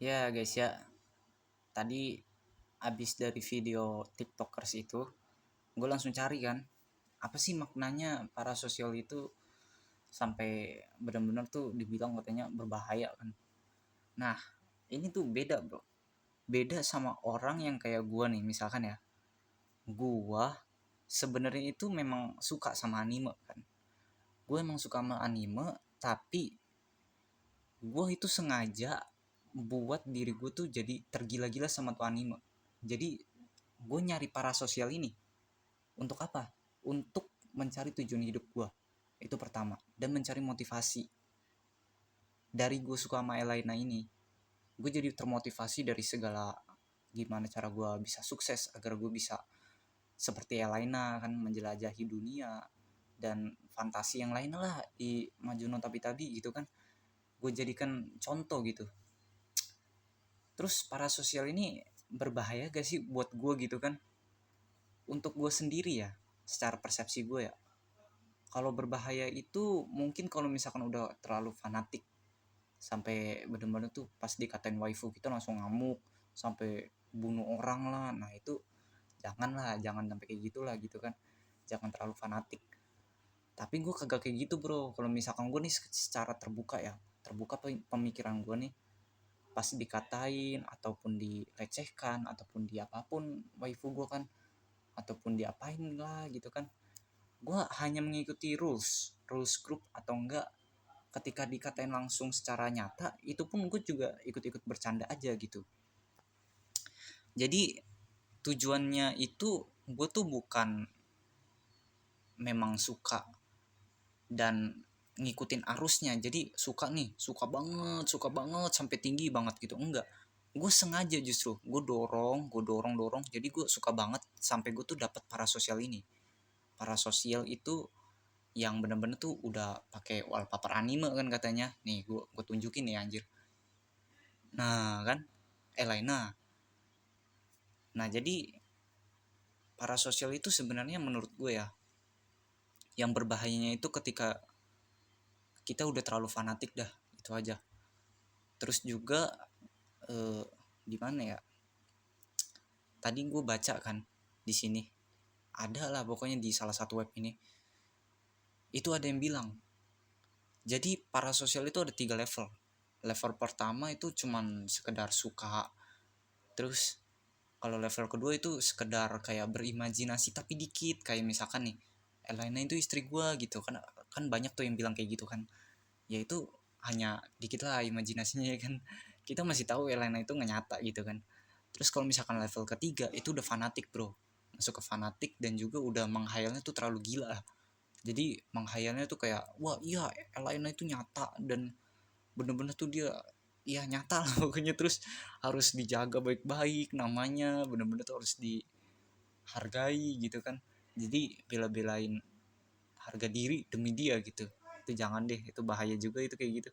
Ya guys ya, tadi abis dari video tiktokers itu, gue langsung cari kan, apa sih maknanya parasosial itu sampai benar-benar tuh dibilang katanya berbahaya kan. Nah, ini tuh beda bro, beda sama orang yang kayak gue nih misalkan ya, gue sebenarnya itu memang suka sama anime kan. Gue emang suka sama anime, tapi gue itu sengaja buat diri gue tuh jadi tergila-gila sama tuh anime. Jadi gue nyari parasosial ini untuk apa? Untuk mencari tujuan hidup gue, itu pertama, dan mencari motivasi. Dari gue suka sama Elena ini, gue jadi termotivasi dari segala gimana cara gue bisa sukses agar gue bisa seperti Elena kan, menjelajahi dunia dan fantasi yang lain lah di Majuno Tabi-Tabi gitu kan. Gue jadikan contoh gitu. Terus parasosial ini berbahaya gak sih buat gue gitu kan? Untuk gue sendiri ya, secara persepsi gue ya, kalau berbahaya itu mungkin kalau misalkan udah terlalu fanatik sampai bener-bener tuh pas dikatain waifu kita langsung ngamuk sampai bunuh orang lah. Nah itu jangan sampai kayak gitulah gitu kan, jangan terlalu fanatik. Tapi gue kagak kayak gitu bro. Kalau misalkan gue nih secara terbuka ya, terbuka pemikiran gue nih, pas dikatain ataupun dilecehkan ataupun di apapun waifu gue kan, ataupun diapain lah gitu kan, gue hanya mengikuti rules grup. Atau enggak, ketika dikatain langsung secara nyata itu pun gue juga ikut-ikut bercanda aja gitu. Jadi tujuannya itu gue tuh bukan memang suka dan ngikutin arusnya, jadi suka banget sampai tinggi banget gitu, enggak. Gue sengaja justru gue dorong, jadi gue suka banget sampai gue tuh dapat parasosial ini. Parasosial itu yang bener-bener tuh udah pakai wallpaper anime kan katanya. Nih gue tunjukin nih anjir. Nah kan, Elena. Nah jadi parasosial itu sebenarnya menurut gue ya, yang berbahayanya itu ketika kita udah terlalu fanatik dah, itu aja. Terus juga eh, gimana ya? Tadi gue baca kan di sini, ada lah pokoknya di salah satu web ini, itu ada yang bilang jadi parasosial itu ada 3 level. Level pertama itu cuman sekedar suka. Terus kalau level kedua itu sekedar kayak berimajinasi tapi dikit, kayak misalkan nih, Elena itu istri gue gitu kan. Kan banyak tuh yang bilang kayak gitu kan. Ya itu hanya dikit lah imajinasinya ya kan. Kita masih tahu Elena itu nggak nyata gitu kan. Terus kalau misalkan level ketiga itu udah fanatik bro, masuk ke fanatik dan juga udah menghayalnya tuh terlalu gila. Jadi menghayalnya tuh kayak wah iya Elena itu nyata dan bener-bener tuh dia ya nyata lah pokoknya. Terus harus dijaga baik-baik namanya, bener-bener tuh harus dihargai gitu kan. Jadi bela-belain harga diri demi dia gitu. Itu jangan deh, itu bahaya juga itu kayak gitu.